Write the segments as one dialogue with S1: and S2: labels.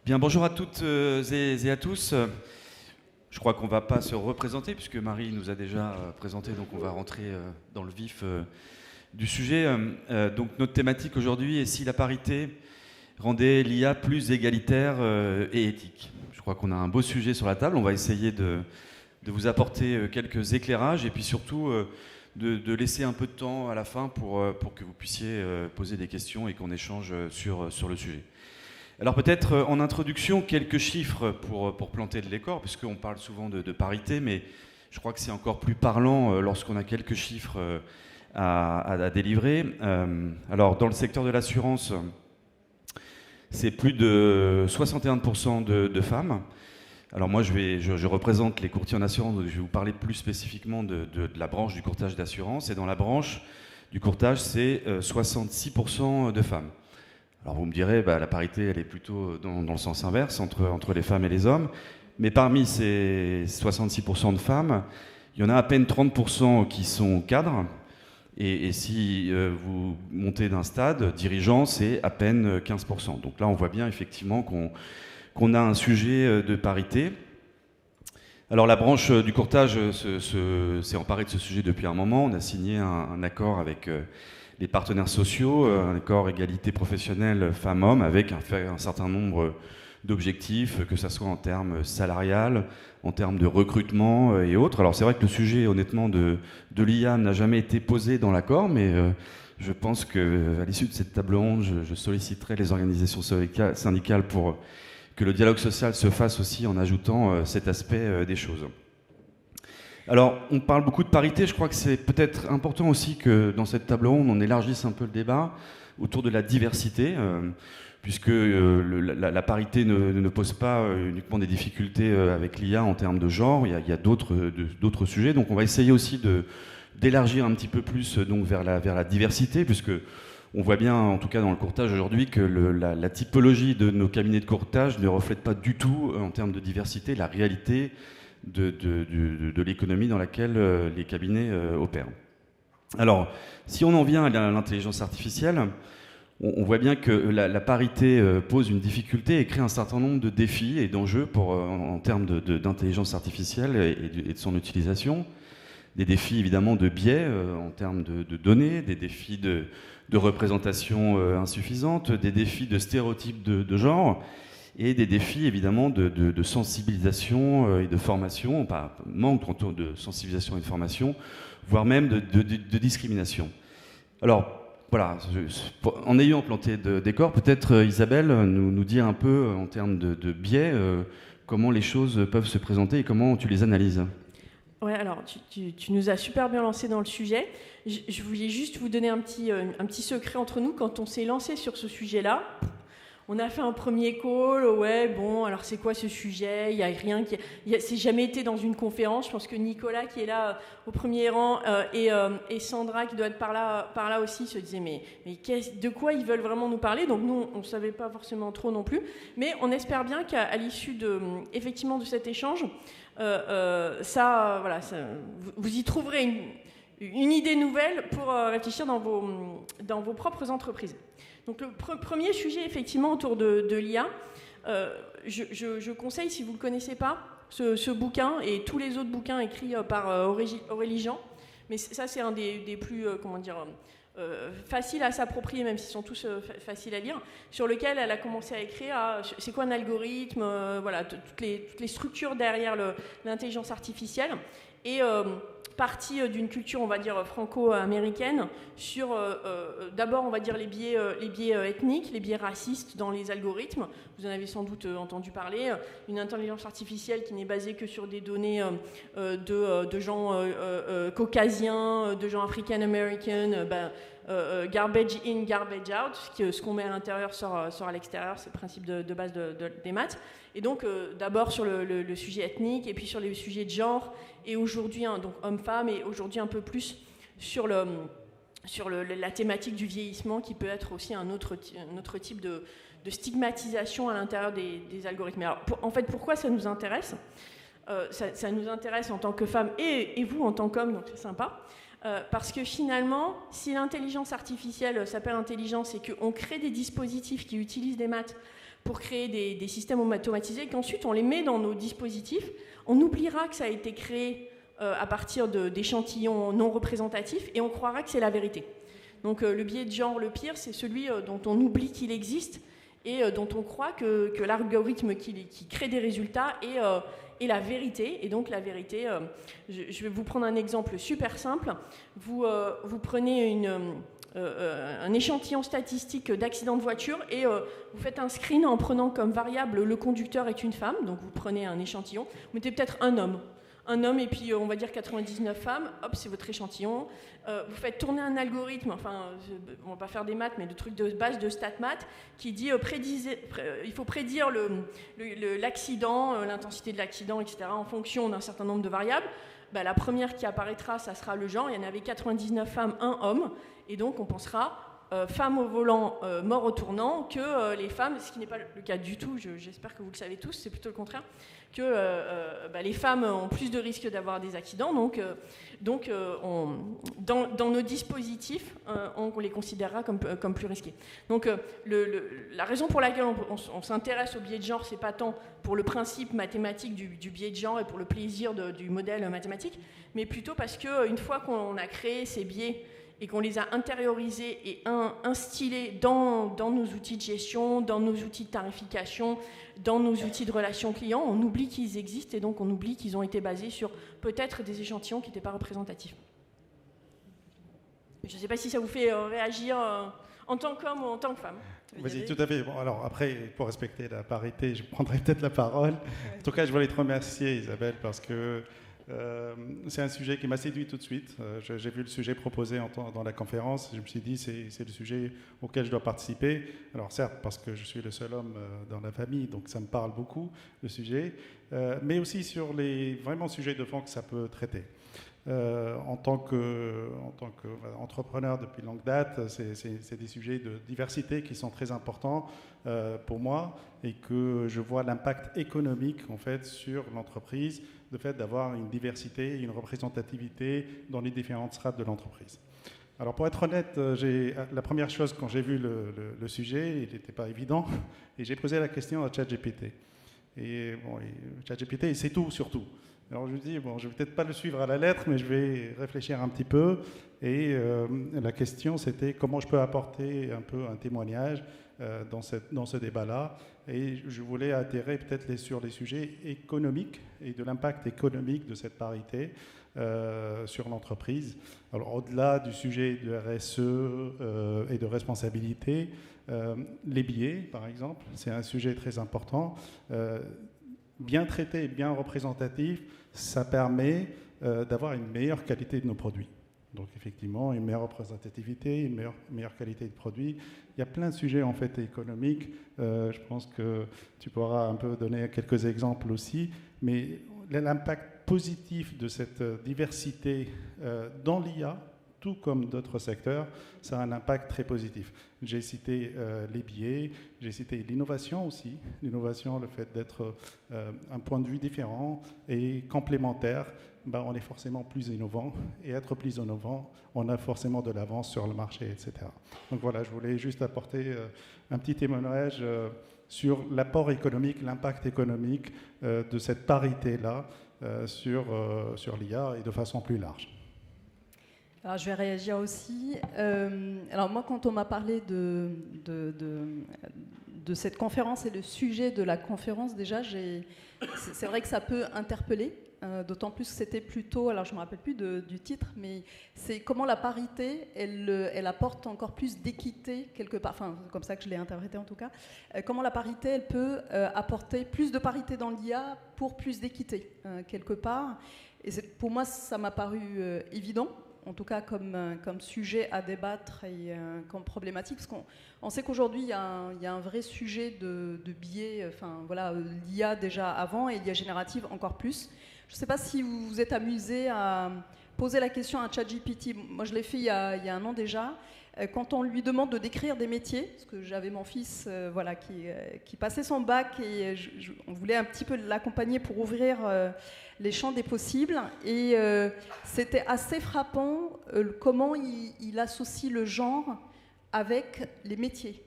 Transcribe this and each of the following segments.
S1: Bien, bonjour à toutes et à tous. Je crois qu'on ne va pas se représenter puisque Marie nous a déjà présenté, donc on va rentrer dans le vif du sujet. Donc notre thématique aujourd'hui est si la parité rendait l'IA plus égalitaire et éthique. Je crois qu'on a un beau sujet sur la table. On va essayer de vous apporter quelques éclairages et puis surtout de laisser un peu de temps à la fin pour que vous puissiez poser des questions et qu'on échange sur le sujet. Alors peut-être en introduction, quelques chiffres pour planter le décor, puisqu'on parle souvent de parité, mais je crois que c'est encore plus parlant lorsqu'on a quelques chiffres à délivrer. Alors dans le secteur de l'assurance, c'est plus de 61% de femmes. Alors moi je représente les courtiers en assurance, donc je vais vous parler plus spécifiquement de la branche du courtage d'assurance. Et dans la branche du courtage, c'est 66% de femmes. Alors vous me direz, la parité, elle est plutôt dans le sens inverse, entre les femmes et les hommes. Mais parmi ces 66% de femmes, il y en a à peine 30% qui sont cadres. Et si vous montez d'un stade, dirigeant, c'est à peine 15%. Donc là, on voit bien effectivement qu'on a un sujet de parité. Alors la branche du courtage s'est emparée de ce sujet depuis un moment. On a signé un accord avec les partenaires sociaux, un accord égalité professionnelle femmes-hommes avec un certain nombre d'objectifs, que ce soit en termes salarial, en termes de recrutement et autres. Alors c'est vrai que le sujet, honnêtement, de l'IA n'a jamais été posé dans l'accord, mais je pense qu'à l'issue de cette table ronde, je solliciterai les organisations syndicales pour que le dialogue social se fasse aussi en ajoutant cet aspect des choses. Alors, on parle beaucoup de parité, je crois que c'est peut-être important aussi que dans cette table ronde, on élargisse un peu le débat autour de la diversité, puisque la parité ne pose pas uniquement des difficultés avec l'IA en termes de genre, il y a d'autres sujets, donc on va essayer aussi d'élargir un petit peu plus donc, vers la diversité, puisque on voit bien, en tout cas dans le courtage aujourd'hui, que la typologie de nos cabinets de courtage ne reflète pas du tout, en termes de diversité, la réalité de l'économie dans laquelle les cabinets opèrent. Alors, si on en vient à l'intelligence artificielle, on voit bien que la parité pose une difficulté et crée un certain nombre de défis et d'enjeux en termes d'intelligence artificielle et de son utilisation. Des défis évidemment de biais en termes de données, des défis de représentation insuffisante, des défis de stéréotypes de genre, et des défis évidemment de sensibilisation et de formation, pas manque de sensibilisation et de formation, voire même de discrimination. Alors voilà, en ayant planté de décor, peut-être Isabelle nous dire un peu en termes de biais comment les choses peuvent se présenter et comment tu les analyses.
S2: Ouais, alors tu nous as super bien lancé dans le sujet. Je voulais juste vous donner un petit secret entre nous. Quand on s'est lancé sur ce sujet-là, on a fait un premier call, ouais, bon, alors c'est quoi ce sujet ? Il n'y a rien c'est jamais été dans une conférence. Je pense que Nicolas, qui est là au premier rang, et Sandra, qui doit être par là aussi, se disaient, mais de quoi ils veulent vraiment nous parler ? Donc nous, on ne savait pas forcément trop non plus. Mais on espère bien qu'à l'issue effectivement de cet échange, vous y trouverez une idée nouvelle pour réfléchir dans vos propres entreprises. Donc le premier sujet, effectivement, autour de l'IA, je conseille, si vous ne le connaissez pas, ce bouquin et tous les autres bouquins écrits par Aurélie Jean. Mais ça, c'est un des plus, faciles à s'approprier, même s'ils sont tous faciles à lire, sur lequel elle a commencé à écrire c'est quoi un algorithme, toutes les structures derrière l'intelligence artificielle. Et partie d'une culture, on va dire, franco-américaine, sur d'abord, on va dire, les biais ethniques, les biais racistes dans les algorithmes. Vous en avez sans doute entendu parler. Une intelligence artificielle qui n'est basée que sur des données de gens caucasiens, de gens african-american, garbage in, garbage out, ce qu'on met à l'intérieur sort à l'extérieur, c'est le principe de base des maths. Et donc, d'abord sur le sujet ethnique, et puis sur les sujets de genre, et aujourd'hui, donc homme-femme, et aujourd'hui un peu plus sur la thématique du vieillissement, qui peut être aussi un autre type de stigmatisation à l'intérieur des algorithmes. Alors, en fait, pourquoi ça nous intéresse ? Ça nous intéresse en tant que femmes, et vous en tant qu'hommes, donc c'est sympa. Parce que finalement, si l'intelligence artificielle s'appelle intelligence et qu'on crée des dispositifs qui utilisent des maths pour créer des systèmes automatisés, qu'ensuite on les met dans nos dispositifs. On oubliera que ça a été créé à partir d'échantillons non représentatifs et on croira que c'est la vérité. Donc le biais de genre le pire, c'est celui dont on oublie qu'il existe et dont on croit que l'algorithme qui crée des résultats est la vérité. Et donc la vérité, je vais vous prendre un exemple super simple. Vous prenez un échantillon statistique d'accidents de voiture et vous faites un screen en prenant comme variable le conducteur est une femme. Donc vous prenez un échantillon, vous mettez peut-être un homme et puis on va dire 99 femmes, hop, c'est votre échantillon. Vous faites tourner un algorithme, enfin, on va pas faire des maths, mais de trucs de base de stat maths, qui dit il faut prédire l'accident, l'intensité de l'accident, etc., en fonction d'un certain nombre de variables. Bah, la première qui apparaîtra, ça sera le genre. Il y en avait 99 femmes, 1 homme, et donc on pensera femmes au volant, mort au tournant, que les femmes, ce qui n'est pas le cas du tout, j'espère que vous le savez tous, c'est plutôt le contraire, que les femmes ont plus de risques d'avoir des accidents, donc dans nos dispositifs, on les considérera comme plus risqués. Donc la raison pour laquelle on s'intéresse au biais de genre, c'est pas tant pour le principe mathématique du biais de genre et pour le plaisir du modèle mathématique, mais plutôt parce qu'une fois qu'on a créé ces biais et qu'on les a intériorisés et instillés dans nos outils de gestion, dans nos outils de tarification, dans nos outils de relations clients, on oublie qu'ils existent et donc on oublie qu'ils ont été basés sur peut-être des échantillons qui n'étaient pas représentatifs. Je ne sais pas si ça vous fait réagir en tant qu'homme ou en tant que femme.
S3: Vas-y, tout à fait. Bon, alors après, pour respecter la parité, je prendrai peut-être la parole. En tout cas, je voulais te remercier, Isabelle, parce que c'est un sujet qui m'a séduit tout de suite. J'ai vu le sujet proposé dans la conférence. Je me suis dit, c'est le sujet auquel je dois participer. Alors certes, parce que je suis le seul homme dans la famille, donc ça me parle beaucoup, le sujet, mais aussi sur les vraiment sujets de fond que ça peut traiter. En tant qu'entrepreneur depuis longue date, c'est des sujets de diversité qui sont très importants pour moi et que je vois l'impact économique en fait sur l'entreprise, le fait d'avoir une diversité, une représentativité dans les différentes strates de l'entreprise. Alors pour être honnête, la première chose quand j'ai vu le sujet, il n'était pas évident, et j'ai posé la question à ChatGPT. Et ChatGPT, il sait tout sur tout. Alors je me dis, je ne vais peut-être pas le suivre à la lettre, mais je vais réfléchir un petit peu. Et la question, c'était comment je peux apporter un peu un témoignage dans ce débat-là. Et je voulais atterrer peut-être sur les sujets économiques et de l'impact économique de cette parité sur l'entreprise. Alors au-delà du sujet de RSE et de responsabilité, les biais, par exemple, c'est un sujet très important. Bien traité et bien représentatif, ça permet d'avoir une meilleure qualité de nos produits. Donc effectivement, une meilleure représentativité, une meilleure qualité de produit. Il y a plein de sujets en fait économiques. Je pense que tu pourras un peu donner quelques exemples aussi. Mais l'impact positif de cette diversité dans l'IA, tout comme d'autres secteurs, ça a un impact très positif. J'ai cité les biais, j'ai cité l'innovation aussi. L'innovation, le fait d'être un point de vue différent et complémentaire, on est forcément plus innovant. Et être plus innovant, on a forcément de l'avance sur le marché, etc. Donc voilà, je voulais juste apporter un petit témoignage sur l'apport économique, l'impact économique de cette parité-là sur l'IA et de façon plus large.
S4: Alors, je vais réagir aussi. Alors moi, quand on m'a parlé de cette conférence et le sujet de la conférence, déjà, c'est vrai que ça peut interpeller, d'autant plus que c'était plutôt, alors je ne me rappelle plus du titre, mais c'est comment la parité, elle apporte encore plus d'équité quelque part, enfin, c'est comme ça que je l'ai interprété en tout cas, comment la parité, elle peut apporter plus de parité dans l'IA pour plus d'équité, quelque part. Et pour moi, ça m'a paru évident, en tout cas comme sujet à débattre et comme problématique, parce qu'on sait qu'aujourd'hui, il y a un vrai sujet de biais, enfin voilà, l'IA déjà avant et l'IA générative encore plus. Je ne sais pas si vous vous êtes amusé à poser la question à ChatGPT. Moi, je l'ai fait il y a un an déjà. Quand on lui demande de décrire des métiers, parce que j'avais mon fils qui passait son bac et on voulait un petit peu l'accompagner pour ouvrir les champs des possibles. Et c'était assez frappant comment il associe le genre avec les métiers.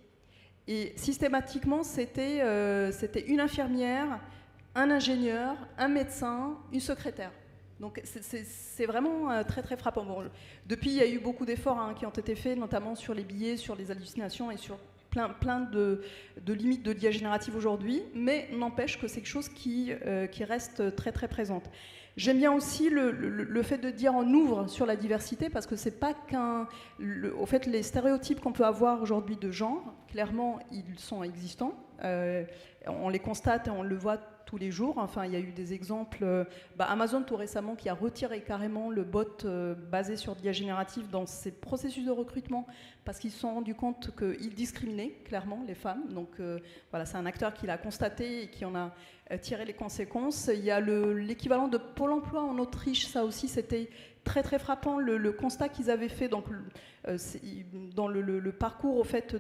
S4: Et systématiquement, c'était une infirmière, un ingénieur, un médecin, une secrétaire. Donc c'est vraiment très très frappant. Bon, depuis, il y a eu beaucoup d'efforts qui ont été faits, notamment sur les billets, sur les hallucinations et sur plein de limites de l'IA générative aujourd'hui, mais n'empêche que c'est quelque chose qui reste très très présente. J'aime bien aussi le fait de dire on ouvre sur la diversité, parce que c'est pas au fait, les stéréotypes qu'on peut avoir aujourd'hui de genre, clairement, ils sont existants. On les constate et on le voit tous les jours. Enfin, il y a eu des exemples. Amazon, tout récemment, qui a retiré carrément le bot basé sur l'IA générative dans ses processus de recrutement, parce qu'ils se sont rendus compte qu'ils discriminaient clairement les femmes. Donc voilà, c'est un acteur qui l'a constaté et qui en a tiré les conséquences. Il y a l'équivalent de Pôle emploi en Autriche. Ça aussi, c'était très très frappant, le constat qu'ils avaient fait donc, dans le parcours au fait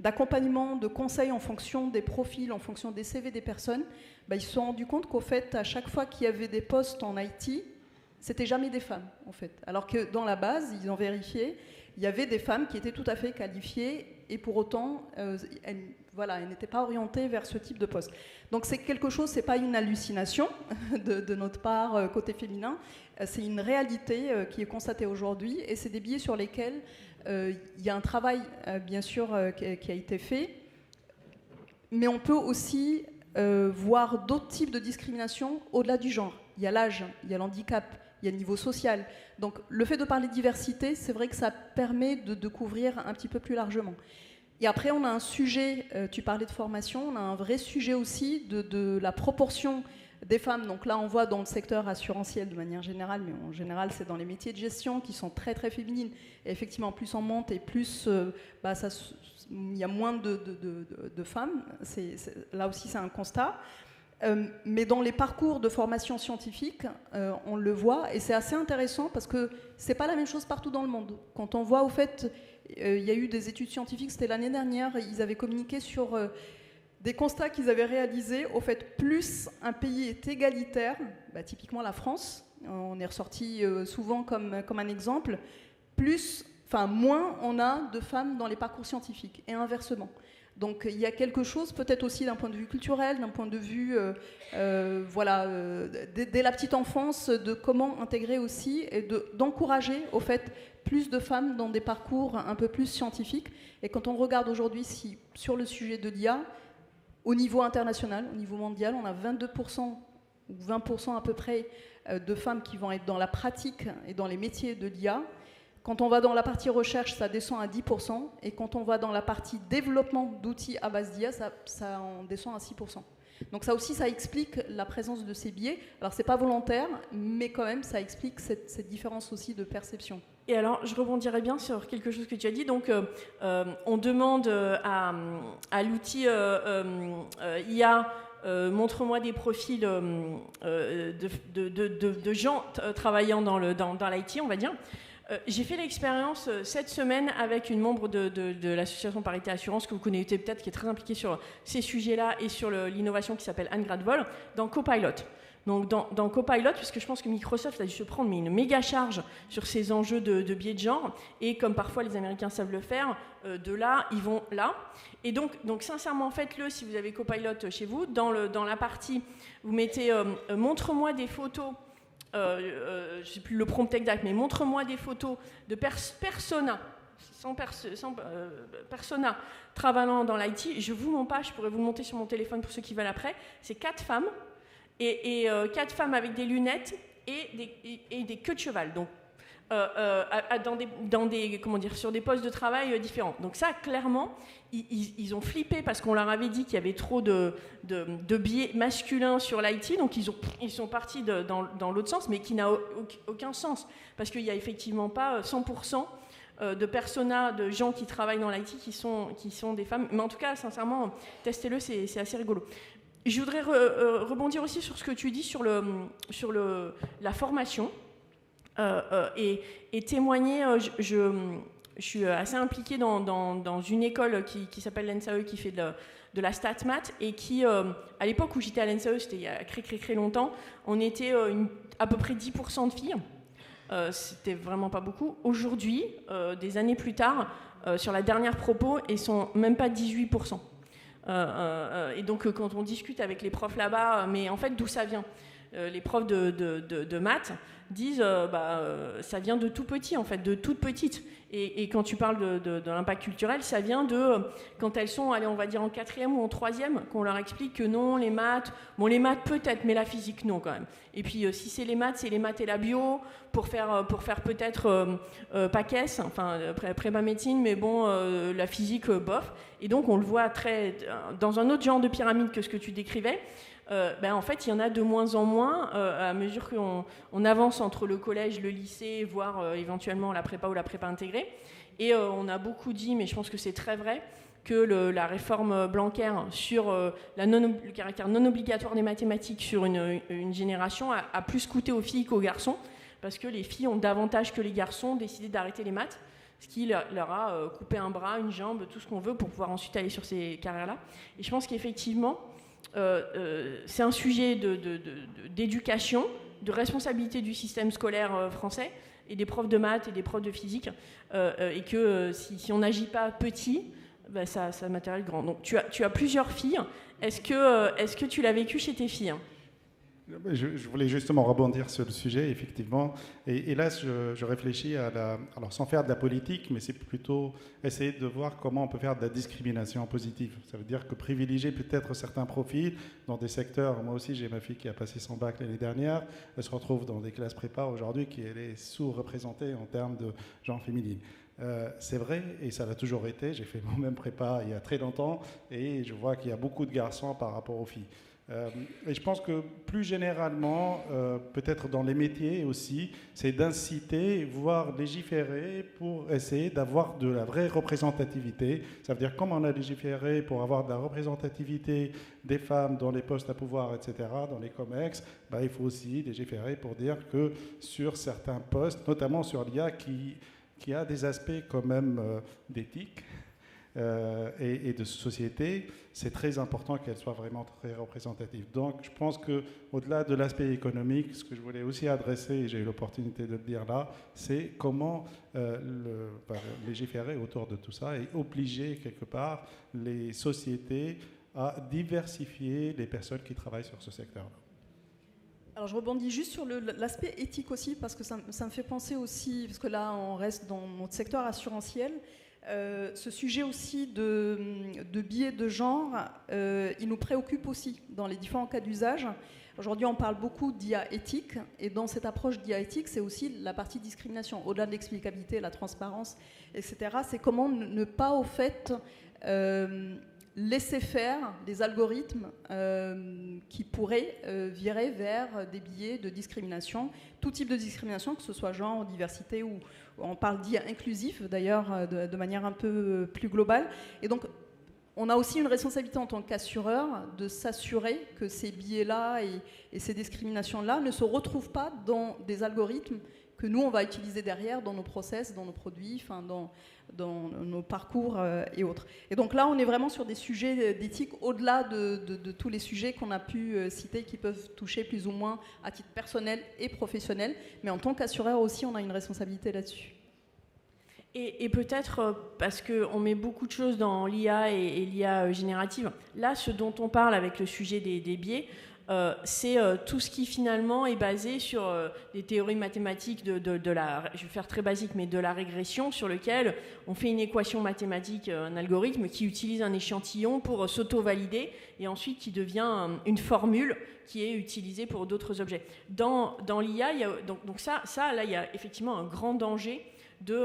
S4: d'accompagnement, de conseils en fonction des profils, en fonction des CV des personnes. Ils se sont rendus compte qu'au fait, à chaque fois qu'il y avait des postes en IT, c'était jamais des femmes, en fait. Alors que dans la base, ils ont vérifié, il y avait des femmes qui étaient tout à fait qualifiées et pour autant, elles n'étaient pas orientées vers ce type de poste. Donc c'est quelque chose, c'est pas une hallucination de notre part côté féminin, c'est une réalité qui est constatée aujourd'hui et c'est des biais sur lesquels il y a un travail, bien sûr, qui a été fait, mais on peut aussi voir d'autres types de discrimination au-delà du genre. Il y a l'âge, il y a l'handicap, il y a le niveau social. Donc le fait de parler de diversité, c'est vrai que ça permet de couvrir un petit peu plus largement. Et après, on a un sujet, tu parlais de formation, on a un vrai sujet aussi de la proportion des femmes. Donc là, on voit dans le secteur assurantiel de manière générale, mais en général, c'est dans les métiers de gestion qui sont très, très féminines. Et effectivement, plus on monte et plus il y a moins de femmes. Là aussi, c'est un constat. Mais dans les parcours de formation scientifique, on le voit, et c'est assez intéressant parce que c'est pas la même chose partout dans le monde. Quand on voit, au fait, il y a eu des études scientifiques, c'était l'année dernière, ils avaient communiqué sur des constats qu'ils avaient réalisés. Au fait, plus un pays est égalitaire, typiquement la France, on est ressorti souvent comme un exemple, moins on a de femmes dans les parcours scientifiques, et inversement. Donc il y a quelque chose, peut-être aussi d'un point de vue culturel, d'un point de vue, dès la petite enfance, de comment intégrer aussi et d'encourager, au fait, plus de femmes dans des parcours un peu plus scientifiques. Et quand on regarde aujourd'hui sur le sujet de l'IA, au niveau international, au niveau mondial, on a 22% ou 20% à peu près de femmes qui vont être dans la pratique et dans les métiers de l'IA. Quand on va dans la partie recherche, ça descend à 10%. Et quand on va dans la partie développement d'outils à base d'IA, ça en descend à 6%. Donc ça aussi, ça explique la présence de ces biais. Alors, c'est pas volontaire, mais quand même, ça explique cette différence aussi de perception.
S2: Et alors, je rebondirais bien sur quelque chose que tu as dit. Donc, on demande à l'outil IA, montre-moi des profils de gens travaillant dans l'IT, on va dire. J'ai fait l'expérience cette semaine avec une membre de l'association Parité Assurance, que vous connaissez peut-être, qui est très impliquée sur ces sujets-là et sur l'innovation, qui s'appelle Anne Gradvol, dans Copilot. Donc dans Copilot, puisque je pense que Microsoft a dû se prendre une méga charge sur ces enjeux de biais de genre, et comme parfois les Américains savent le faire, de là, ils vont là. Et donc sincèrement, faites-le si vous avez Copilot chez vous. Dans la partie, vous mettez « montre-moi des photos », je ne sais plus le prompt exact, mais montre-moi des photos de personas, persona travaillant dans l'IT. Je ne vous mens pas, je pourrais vous le monter sur mon téléphone pour ceux qui veulent après. C'est 4 femmes, et 4 femmes avec des lunettes et des queues de cheval, donc sur des postes de travail différents. Donc ça, clairement, ils ont flippé parce qu'on leur avait dit qu'il y avait trop de biais masculins sur l'IT, donc ils sont partis dans l'autre sens, mais qui n'a aucun sens, parce qu'il n'y a effectivement pas 100% de personas, de gens qui travaillent dans l'IT qui sont des femmes. Mais en tout cas, sincèrement, testez-le, c'est assez rigolo. Je voudrais rebondir aussi sur ce que tu dis sur la formation et témoigner. Je suis assez impliquée dans une école qui s'appelle l'ENSAE, qui fait de la StatMat, et qui, à l'époque où j'étais à l'ENSAE, c'était il y a très longtemps, on était à peu près 10% de filles. c'était vraiment pas beaucoup. Aujourd'hui, des années plus tard, sur la dernière propos, ils sont même pas 18%. Et donc quand on discute avec les profs là-bas, mais en fait d'où ça vient, les profs de maths disent ça vient de tout petit, en fait, de toute petite. Et quand tu parles de l'impact culturel, ça vient de quand elles sont, allez, on va dire en 4e ou en 3e, qu'on leur explique que non, les maths peut-être, mais la physique non quand même. Et puis si c'est les maths et la bio, pour faire peut-être PACES, enfin prépa médecine, mais bon, la physique bof. Et donc on le voit dans un autre genre de pyramide que ce que tu décrivais. En fait, il y en a de moins en moins à mesure qu'on avance entre le collège, le lycée, voire éventuellement la prépa ou la prépa intégrée. Et on a beaucoup dit, mais je pense que c'est très vrai, que la réforme Blanquer sur le caractère non obligatoire des mathématiques sur une génération a plus coûté aux filles qu'aux garçons, parce que les filles ont davantage que les garçons décidé d'arrêter les maths, ce qui leur a coupé un bras, une jambe, tout ce qu'on veut pour pouvoir ensuite aller sur ces carrières-là. Et je pense qu'effectivement, c'est un sujet d'éducation, de responsabilité du système scolaire français et des profs de maths et des profs de physique, et que si on n'agit pas petit, ça matérialise grand. Donc tu as plusieurs filles. Est-ce que tu l'as vécu chez tes filles ?
S3: Je voulais justement rebondir sur le sujet, effectivement. Et là, je réfléchis alors sans faire de la politique, mais c'est plutôt essayer de voir comment on peut faire de la discrimination positive. Ça veut dire que privilégier peut-être certains profils dans des secteurs. Moi aussi, j'ai ma fille qui a passé son bac l'année dernière. Elle se retrouve dans des classes prépa aujourd'hui qui est sous-représentée en termes de genre féminine. C'est vrai, et ça l'a toujours été. J'ai fait moi-même prépa il y a très longtemps, et je vois qu'il y a beaucoup de garçons par rapport aux filles. Et je pense que plus généralement, peut-être dans les métiers aussi, c'est d'inciter, voire légiférer pour essayer d'avoir de la vraie représentativité. Ça veut dire, comme on a légiféré pour avoir de la représentativité des femmes dans les postes à pouvoir, etc., dans les COMEX, il faut aussi légiférer pour dire que sur certains postes, notamment sur l'IA, qui a des aspects quand même d'éthique, et de société, c'est très important qu'elle soit vraiment très représentative. Donc je pense qu'au-delà de l'aspect économique, ce que je voulais aussi adresser, et j'ai eu l'opportunité de le dire là, c'est comment légiférer autour de tout ça et obliger quelque part les sociétés à diversifier les personnes qui travaillent sur ce secteur-là.
S4: Alors je rebondis juste sur l'aspect éthique aussi, parce que ça me fait penser aussi, parce que là on reste dans notre secteur assurantiel, ce sujet aussi de biais de genre, il nous préoccupe aussi dans les différents cas d'usage. Aujourd'hui, on parle beaucoup d'IA éthique, et dans cette approche d'IA éthique, c'est aussi la partie discrimination, au-delà de l'explicabilité, la transparence, etc. C'est comment ne pas, au fait, laisser faire des algorithmes qui pourraient virer vers des biais de discrimination, tout type de discrimination, que ce soit genre, diversité, ou on parle d'IA inclusif d'ailleurs de manière un peu plus globale. Et donc on a aussi une responsabilité en tant qu'assureur de s'assurer que ces biais-là et ces discriminations-là ne se retrouvent pas dans des algorithmes que nous on va utiliser derrière dans nos process, dans nos produits, enfin dans nos parcours et autres. Et donc là, on est vraiment sur des sujets d'éthique au-delà de tous les sujets qu'on a pu citer qui peuvent toucher plus ou moins à titre personnel et professionnel. Mais en tant qu'assureur aussi, on a une responsabilité là-dessus.
S2: Et peut-être parce qu'on met beaucoup de choses dans l'IA et l'IA générative. Là, ce dont on parle avec le sujet des biais, c'est tout ce qui finalement est basé sur des théories mathématiques je vais faire très basique, mais de la régression, sur lequel on fait une équation mathématique, un algorithme qui utilise un échantillon pour s'auto-valider et ensuite qui devient une formule qui est utilisée pour d'autres objets. Dans l'IA, donc ça, là, il y a effectivement un grand danger de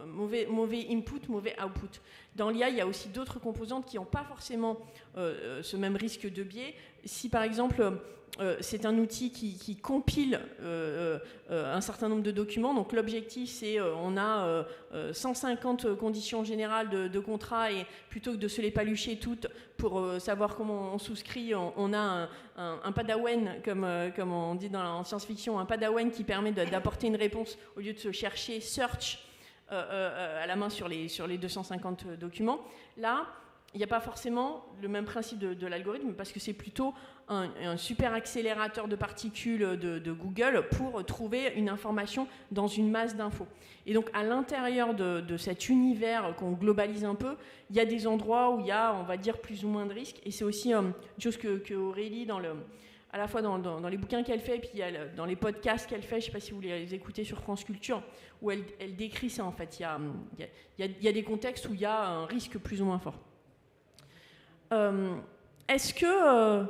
S2: mauvais input, mauvais output. Dans l'IA, il y a aussi d'autres composantes qui n'ont pas forcément ce même risque de biais. Si par exemple, c'est un outil qui compile un certain nombre de documents, donc l'objectif c'est on a 150 conditions générales de contrat, et plutôt que de se les palucher toutes pour savoir comment on souscrit, on a un padawan, comme on dit en science-fiction, un padawan qui permet d'apporter une réponse au lieu de se chercher search à la main sur les 250 documents. Là, n'y a pas forcément le même principe de l'algorithme, parce que c'est plutôt un super accélérateur de particules de Google pour trouver une information dans une masse d'infos. Et donc, à l'intérieur de cet univers qu'on globalise un peu, il y a des endroits où il y a, on va dire, plus ou moins de risques. Et c'est aussi une chose que Aurélie, à la fois dans les bouquins qu'elle fait, et puis dans les podcasts qu'elle fait, je ne sais pas si vous les écoutez sur France Culture, où elle décrit ça, en fait. Il y a des contextes où il y a un risque plus ou moins fort. Est-ce que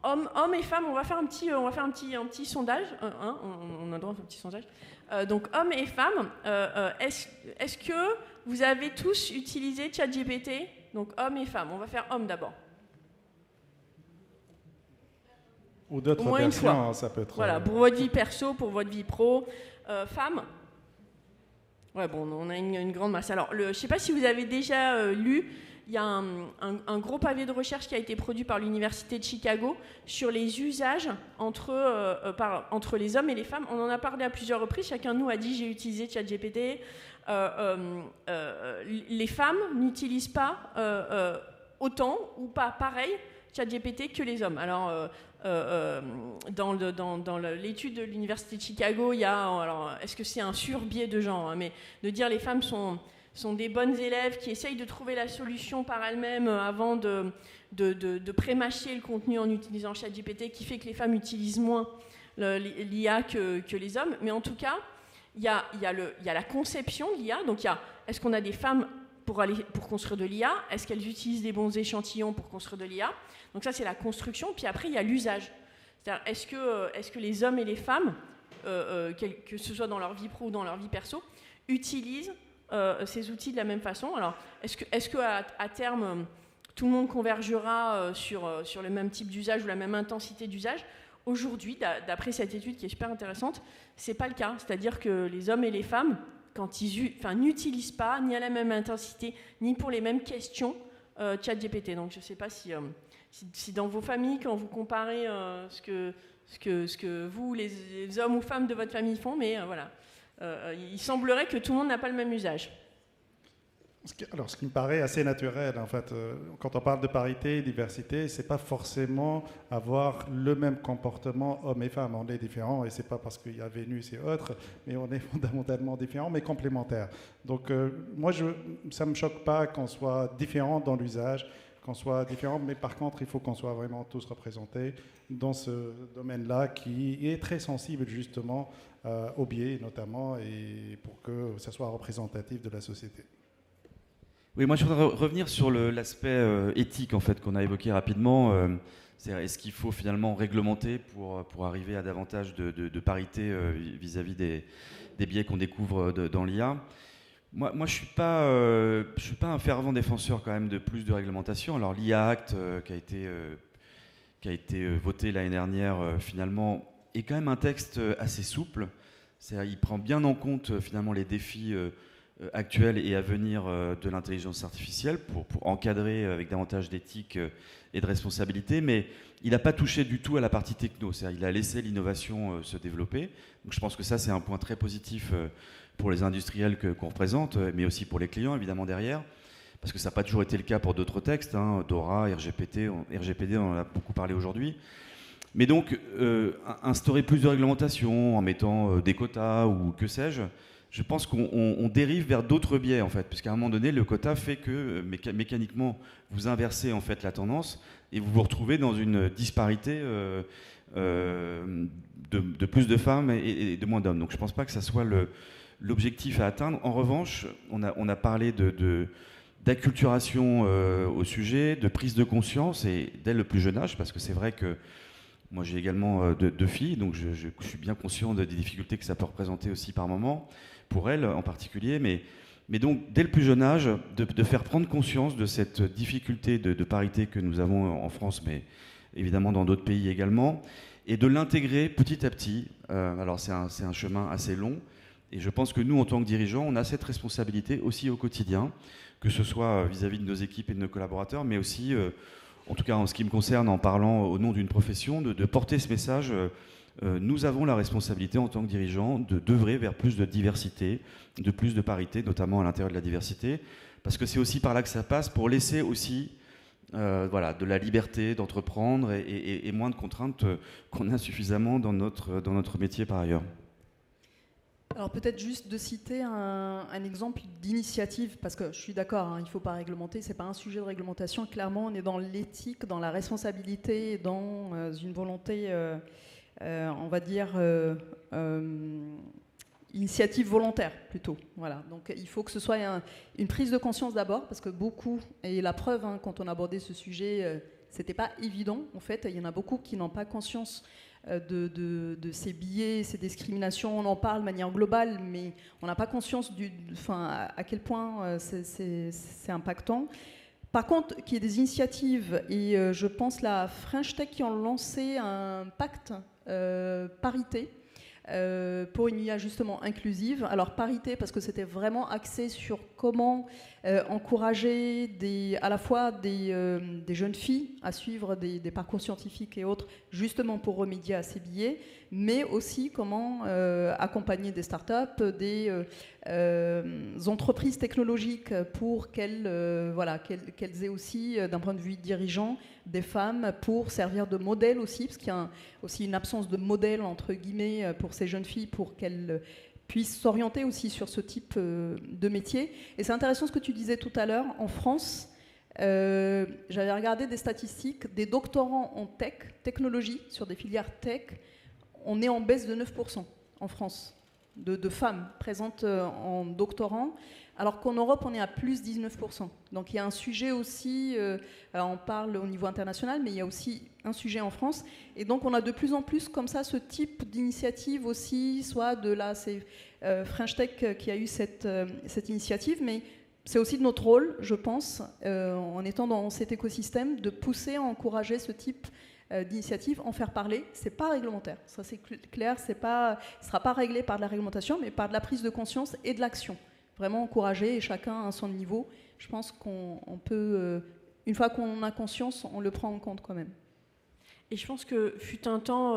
S2: hommes et femmes, on va faire un petit sondage, on a droit à un petit sondage. Donc hommes et femmes, est-ce que vous avez tous utilisé ChatGPT? Donc hommes et femmes, on va faire hommes d'abord.
S3: Ou d'autres
S2: Au moins une fois.
S3: versions, ça peut être...
S2: Voilà, pour votre vie perso, pour votre vie pro. Femmes. Ouais, bon, on a une grande masse. Alors, je ne sais pas si vous avez déjà lu, il y a un gros pavé de recherche qui a été produit par l'Université de Chicago sur les usages entre les hommes et les femmes. On en a parlé à plusieurs reprises. Chacun de nous a dit « j'ai utilisé ChatGPT ». Les femmes n'utilisent pas autant ou pas pareil ChatGPT que les hommes. Alors, dans l'étude de l'Université de Chicago, il y a, alors, est-ce que c'est un surbiais de genre, mais de dire les femmes sont des bonnes élèves qui essayent de trouver la solution par elles-mêmes avant de pré-mâcher le contenu en utilisant ChatGPT, qui fait que les femmes utilisent moins l'IA que les hommes. Mais en tout cas, il y a la conception de l'IA. Donc, est-ce qu'on a des femmes pour construire de l'IA? Est-ce qu'elles utilisent des bons échantillons pour construire de l'IA? Donc ça, c'est la construction. Puis après, il y a l'usage. C'est-à-dire, est-ce que les hommes et les femmes, que ce soit dans leur vie pro ou dans leur vie perso, utilisent ces outils de la même façon? Alors, est-ce qu'à terme, tout le monde convergera sur le même type d'usage ou la même intensité d'usage? Aujourd'hui, d'après cette étude qui est super intéressante, c'est pas le cas. C'est-à-dire que les hommes et les femmes, quand ils n'utilisent pas, ni à la même intensité, ni pour les mêmes questions, ChatGPT. Donc, je ne sais pas si dans vos familles, quand vous comparez ce que vous, les hommes ou femmes de votre famille font, mais voilà, il semblerait que tout le monde n'a pas le même usage.
S3: Alors, ce qui me paraît assez naturel, en fait, quand on parle de parité, diversité, c'est pas forcément avoir le même comportement hommes et femmes. On est différents, et c'est pas parce qu'il y a Vénus et autres, mais on est fondamentalement différents, mais complémentaires. Donc, moi, ça me choque pas qu'on soit différents dans l'usage, qu'on soit différents, mais par contre, il faut qu'on soit vraiment tous représentés dans ce domaine-là qui est très sensible justement aux biais, notamment, et pour que ça soit représentatif de la société.
S1: Oui, moi je voudrais revenir sur l'aspect éthique en fait qu'on a évoqué rapidement. Est-ce qu'il faut finalement réglementer pour arriver à davantage de parité vis-à-vis des biais qu'on découvre dans l'IA? Moi je suis pas un fervent défenseur quand même de plus de réglementation. Alors l'IA Act qui a été voté l'année dernière finalement est quand même un texte assez souple. C'est-à-dire, il prend bien en compte finalement les défis actuelle et à venir de l'intelligence artificielle pour encadrer avec davantage d'éthique et de responsabilité, mais il n'a pas touché du tout à la partie techno, c'est-à-dire il a laissé l'innovation se développer. Donc je pense que ça c'est un point très positif pour les industriels qu'on représente, mais aussi pour les clients évidemment derrière, parce que ça n'a pas toujours été le cas pour d'autres textes, hein, Dora, RGPD, on en a beaucoup parlé aujourd'hui. Mais donc instaurer plus de réglementation en mettant des quotas ou que sais-je, je pense qu'on dérive vers d'autres biais en fait, puisqu'à un moment donné, le quota fait que mécaniquement, vous inversez en fait la tendance et vous vous retrouvez dans une disparité de plus de femmes et de moins d'hommes. Donc je ne pense pas que ça soit l'objectif à atteindre. En revanche, on a parlé d'acculturation au sujet, de prise de conscience et dès le plus jeune âge, parce que c'est vrai que moi j'ai également deux filles, donc je suis bien conscient des difficultés que ça peut représenter aussi par moment, pour elles en particulier, mais donc dès le plus jeune âge, de faire prendre conscience de cette difficulté de parité que nous avons en France, mais évidemment dans d'autres pays également, et de l'intégrer petit à petit. Alors c'est un chemin assez long, et je pense que nous, en tant que dirigeants, on a cette responsabilité aussi au quotidien, que ce soit vis-à-vis de nos équipes et de nos collaborateurs, mais aussi, en tout cas en ce qui me concerne, en parlant au nom d'une profession, de porter ce message nous avons la responsabilité en tant que dirigeants d'œuvrer vers plus de diversité, de plus de parité, notamment à l'intérieur de la diversité, parce que c'est aussi par là que ça passe, pour laisser aussi de la liberté d'entreprendre et moins de contraintes qu'on a suffisamment dans notre métier par ailleurs.
S4: Alors peut-être juste de citer un exemple d'initiative, parce que je suis d'accord, hein, il ne faut pas réglementer, ce n'est pas un sujet de réglementation, clairement on est dans l'éthique, dans la responsabilité, dans une volonté, on va dire, initiative volontaire plutôt. Voilà. Donc il faut que ce soit une prise de conscience d'abord, parce que beaucoup, et la preuve, hein, quand on abordait ce sujet, c'était pas évident en fait, il y en a beaucoup qui n'ont pas conscience de ces biais, ces discriminations. On en parle de manière globale, mais on n'a pas conscience à quel point c'est impactant. Par contre, qu'il y ait des initiatives, et je pense la French Tech qui ont lancé un pacte parité pour une IA justement inclusive. Alors parité parce que c'était vraiment axé sur comment encourager à la fois des jeunes filles à suivre des parcours scientifiques et autres, justement pour remédier à ces biais, mais aussi comment accompagner des startups, des entreprises technologiques pour qu'elles aient aussi, d'un point de vue dirigeant, des femmes pour servir de modèle aussi, parce qu'il y a aussi une absence de modèle, entre guillemets, pour ces jeunes filles, pour qu'elles puissent s'orienter aussi sur ce type de métier. Et c'est intéressant ce que tu disais tout à l'heure. En France, j'avais regardé des statistiques, des doctorants en technologie, sur des filières tech, on est en baisse de 9% en France, de femmes présentes en doctorant, alors qu'en Europe, on est à plus 19%. Donc il y a un sujet aussi, on parle au niveau international, mais il y a aussi un sujet en France. Et donc on a de plus en plus comme ça ce type d'initiative aussi, soit c'est French Tech qui a eu cette initiative, mais c'est aussi de notre rôle, je pense, en étant dans cet écosystème, de pousser à encourager ce type d'initiative, en faire parler. C'est pas réglementaire, ça c'est clair, ce sera pas réglé par de la réglementation, mais par de la prise de conscience et de l'action. Vraiment encourager, et chacun à son niveau. Je pense qu'on peut, une fois qu'on a conscience, on le prend en compte quand même.
S2: Et je pense que fut un temps,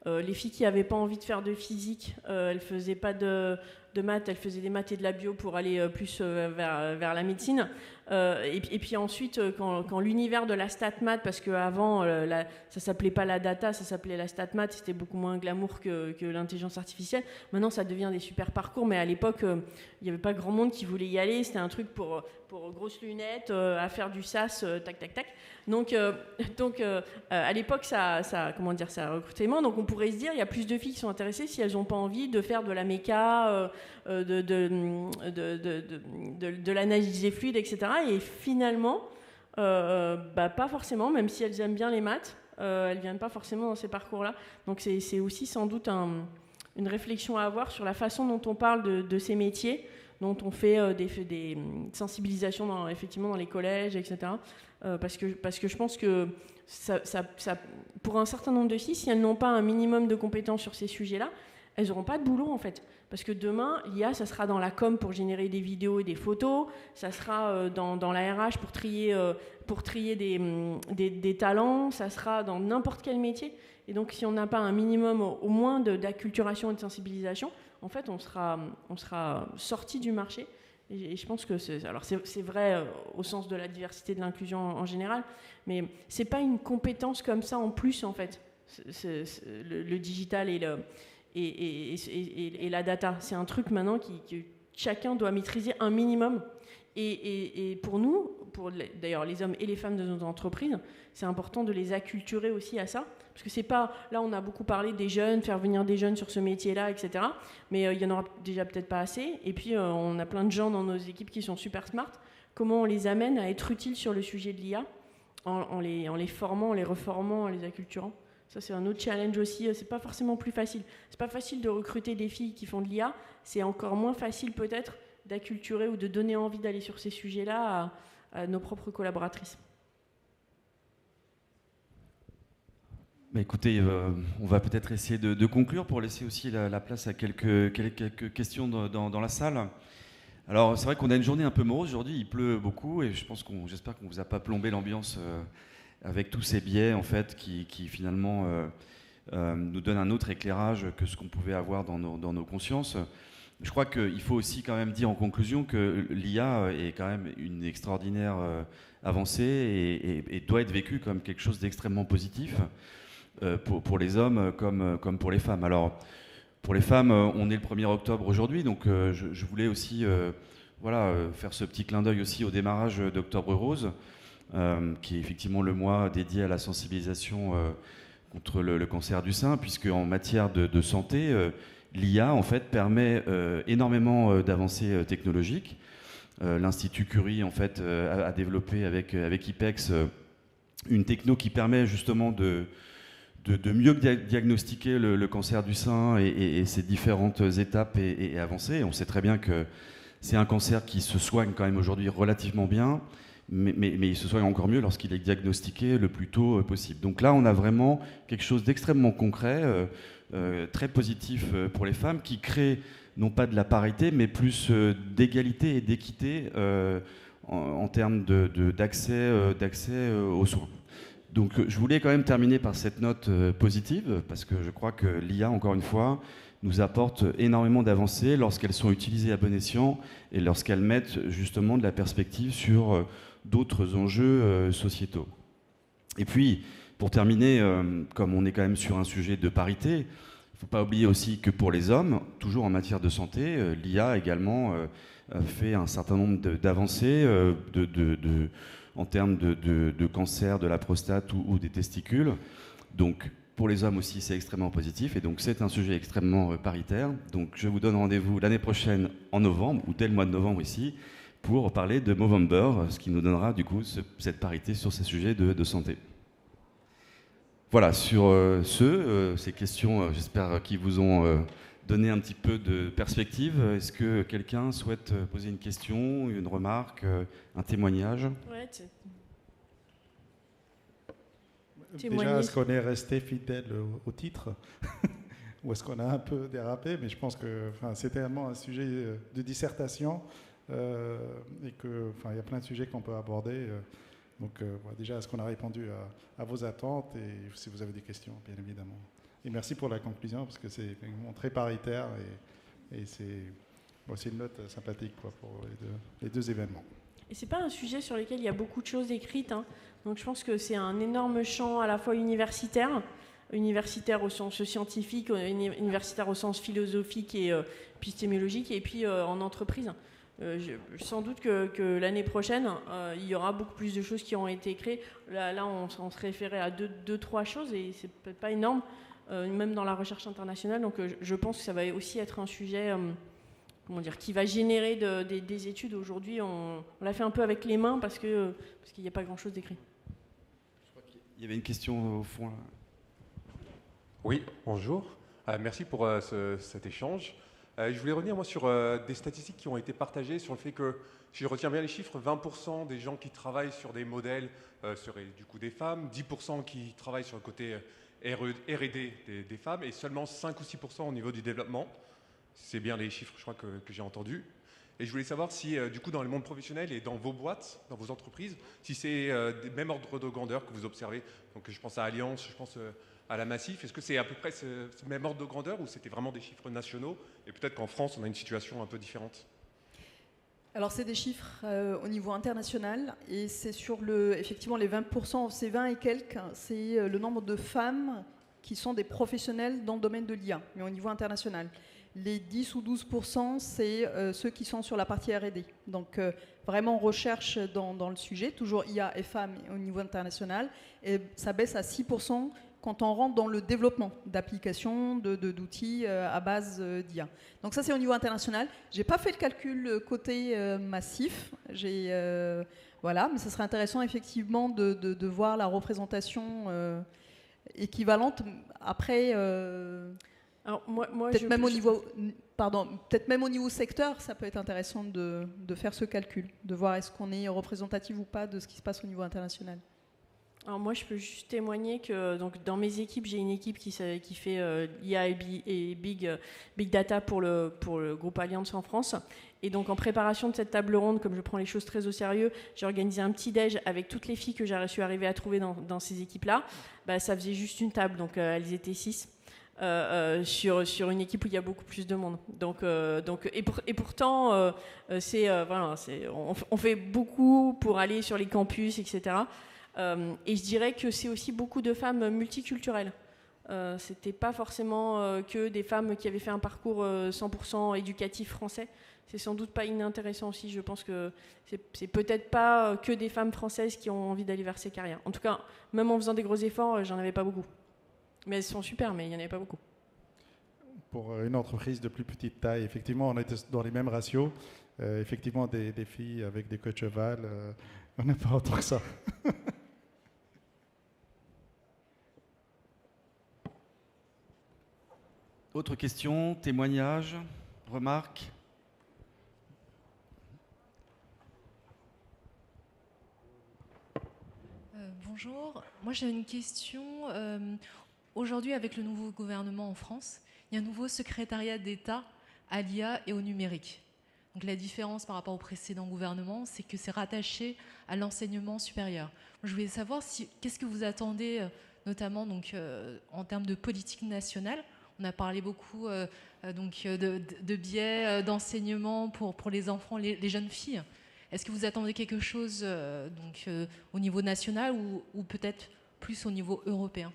S2: les filles qui n'avaient pas envie de faire de physique, elles faisaient pas de maths, elles faisaient des maths et de la bio pour aller plus vers la médecine. Et puis ensuite, quand l'univers de la stat math, parce qu'avant, ça s'appelait pas la data, ça s'appelait la stat math, c'était beaucoup moins glamour que l'intelligence artificielle. Maintenant, ça devient des super parcours, mais à l'époque, il n'y avait pas grand monde qui voulait y aller. C'était un truc pour grosses lunettes, à faire du sas, tac, tac, tac. Donc à l'époque, ça a recrutement. Donc on pourrait se dire, il y a plus de filles qui sont intéressées si elles n'ont pas envie de faire de la méca, de l'analyse des fluides, etc. Et finalement, pas forcément, même si elles aiment bien les maths, elles ne viennent pas forcément dans ces parcours-là. Donc c'est aussi sans doute une réflexion à avoir sur la façon dont on parle de ces métiers, dont on fait des sensibilisations effectivement dans les collèges, etc. Parce que je pense que ça, pour un certain nombre de filles, si elles n'ont pas un minimum de compétences sur ces sujets-là, elles n'auront pas de boulot en fait. Parce que demain, l'IA, ça sera dans la com pour générer des vidéos et des photos, ça sera dans la RH pour trier des talents, ça sera dans n'importe quel métier. Et donc si on n'a pas un minimum au moins d'acculturation et de sensibilisation, en fait, on sera sorti du marché. Et je pense que c'est vrai au sens de la diversité, de l'inclusion en général, mais c'est pas une compétence comme ça en plus en fait. Le digital et la data, c'est un truc maintenant que chacun doit maîtriser un minimum. Et pour nous, d'ailleurs les hommes et les femmes de nos entreprises, c'est important de les acculturer aussi à ça. Parce que c'est pas... Là, on a beaucoup parlé des jeunes, faire venir des jeunes sur ce métier-là, etc. Mais il y en aura déjà peut-être pas assez. Et puis, on a plein de gens dans nos équipes qui sont super smart. Comment on les amène à être utiles sur le sujet de l'IA en les formant, en les reformant, en les acculturant. Ça, c'est un autre challenge aussi. C'est pas forcément plus facile. C'est pas facile de recruter des filles qui font de l'IA. C'est encore moins facile, peut-être, d'acculturer ou de donner envie d'aller sur ces sujets-là à nos propres collaboratrices.
S1: Bah écoutez, on va peut-être essayer de conclure pour laisser aussi la place à quelques questions dans la salle. Alors c'est vrai qu'on a une journée un peu morose aujourd'hui, il pleut beaucoup et j'espère qu'on ne vous a pas plombé l'ambiance avec tous ces biais en fait qui finalement nous donne un autre éclairage que ce qu'on pouvait avoir dans nos consciences. Je crois qu'il faut aussi quand même dire en conclusion que l'IA est quand même une extraordinaire avancée et doit être vécue comme quelque chose d'extrêmement positif pour les hommes comme pour les femmes. Alors, pour les femmes, on est le 1er octobre aujourd'hui, donc je voulais aussi faire ce petit clin d'œil aussi au démarrage d'Octobre Rose, qui est effectivement le mois dédié à la sensibilisation contre le cancer du sein, puisque en matière de santé, l'IA en fait permet énormément d'avancées technologiques. L'Institut Curie en fait a développé avec IPEX une techno qui permet justement de mieux diagnostiquer le cancer du sein et ses différentes étapes et avancées. On sait très bien que c'est un cancer qui se soigne quand même aujourd'hui relativement bien, mais il se soigne encore mieux lorsqu'il est diagnostiqué le plus tôt possible. Donc là, on a vraiment quelque chose d'extrêmement concret, très positif pour les femmes, qui crée non pas de la parité, mais plus d'égalité et d'équité en termes d'accès aux soins. Donc je voulais quand même terminer par cette note positive, parce que je crois que l'IA, encore une fois, nous apporte énormément d'avancées lorsqu'elles sont utilisées à bon escient et lorsqu'elles mettent justement de la perspective sur d'autres enjeux sociétaux. Et puis, pour terminer, comme on est quand même sur un sujet de parité, il ne faut pas oublier aussi que pour les hommes, toujours en matière de santé, l'IA également fait un certain nombre d'avancées en termes de cancer de la prostate ou des testicules. Donc, pour les hommes aussi, c'est extrêmement positif. Et donc, c'est un sujet extrêmement paritaire. Donc, je vous donne rendez-vous l'année prochaine en novembre, ou dès le mois de novembre ici, pour parler de Movember, ce qui nous donnera du coup cette parité sur ces sujets de santé. Voilà, sur ces questions, j'espère qu'ils vous ont donné un petit peu de perspective. Est-ce que quelqu'un souhaite poser une question, une remarque, un témoignage ?
S2: Ouais,
S3: Déjà, est-ce qu'on est resté fidèle au titre ou est-ce qu'on a un peu dérapé? Mais je pense que c'est tellement un sujet de dissertation et qu'il y a plein de sujets qu'on peut aborder. Donc déjà, est-ce qu'on a répondu à vos attentes? Et si vous avez des questions, bien évidemment. Et merci pour la conclusion, parce que c'est très paritaire et c'est une note sympathique pour les deux événements.
S2: Et c'est pas un sujet sur lequel il y a beaucoup de choses écrites, hein. Donc je pense que c'est un énorme champ à la fois universitaire au sens scientifique, universitaire au sens philosophique et épistémologique, et puis en entreprise. Sans doute que l'année prochaine, il y aura beaucoup plus de choses qui auront été créées. Là on se référait à deux, trois choses, et c'est peut-être pas énorme, même dans la recherche internationale. Donc je pense que ça va aussi être un sujet qui va générer des études. Aujourd'hui, on l'a fait un peu avec les mains parce qu'il n'y a pas grand-chose d'écrit.
S1: Je crois qu'il y avait une question au fond là.
S5: Oui, bonjour. Merci pour cet échange. Je voulais revenir moi sur des statistiques qui ont été partagées sur le fait que, si je retiens bien les chiffres, 20% des gens qui travaillent sur des modèles seraient du coup des femmes, 10% qui travaillent sur le côté R&D des femmes, et seulement 5 ou 6% au niveau du développement. C'est bien les chiffres, je crois, que j'ai entendus. Et je voulais savoir si, du coup, dans le monde professionnel et dans vos boîtes, dans vos entreprises, si c'est des mêmes ordres de grandeur que vous observez. Donc je pense à Allianz, je pense à la Massif. Est-ce que c'est à peu près ce même ordre de grandeur, ou c'était vraiment des chiffres nationaux? Et peut-être qu'en France, on a une situation un peu différente.
S4: Alors c'est des chiffres au niveau international, et c'est sur effectivement les 20%, c'est 20 et quelques, c'est le nombre de femmes qui sont des professionnels dans le domaine de l'IA, mais au niveau international. Les 10 ou 12%, c'est ceux qui sont sur la partie R&D. Donc vraiment recherche dans le sujet, toujours IA et femmes au niveau international, et ça baisse à 6% quand on rentre dans le développement d'applications, d'outils à base d'IA. Donc ça, c'est au niveau international. Je n'ai pas fait le calcul côté Massif, voilà, mais ce serait intéressant effectivement de voir la représentation équivalente. Après,
S2: alors, moi,
S4: peut-être même au niveau secteur, ça peut être intéressant de faire ce calcul, de voir est-ce qu'on est représentatif ou pas de ce qui se passe au niveau international.
S2: Alors moi, je peux juste témoigner que donc, dans mes équipes, j'ai une équipe qui fait IA et Big Data pour le groupe Allianz en France. Et donc en préparation de cette table ronde, comme je prends les choses très au sérieux, j'ai organisé un petit déj avec toutes les filles que j'ai réussi à arriver à trouver dans ces équipes-là. Ça faisait juste une table, donc elles étaient 6. Sur une équipe où il y a beaucoup plus de monde. Et pourtant, on fait beaucoup pour aller sur les campus, etc. Et je dirais que c'est aussi beaucoup de femmes multiculturelles. C'était pas forcément que des femmes qui avaient fait un parcours 100% éducatif français. C'est sans doute pas inintéressant aussi. Je pense que c'est peut-être pas que des femmes françaises qui ont envie d'aller vers ces carrières. En tout cas, même en faisant des gros efforts, j'en avais pas beaucoup. Mais elles sont super, mais il n'y en avait pas beaucoup.
S3: Pour une entreprise de plus petite taille, effectivement, on était dans les mêmes ratios. Effectivement, des filles avec des queues de cheval, on n'a pas autant que ça.
S1: Autre question, témoignage, remarque?
S6: Bonjour, moi j'ai une question. Aujourd'hui, avec le nouveau gouvernement en France, il y a un nouveau secrétariat d'État à l'IA et au numérique. Donc la différence par rapport au précédent gouvernement, c'est que c'est rattaché à l'enseignement supérieur. Je voulais savoir qu'est-ce que vous attendez, notamment en termes de politique nationale. On a parlé beaucoup de biais d'enseignement pour les enfants, les jeunes filles. Est-ce que vous attendez quelque chose au niveau national ou peut-être plus au niveau européen?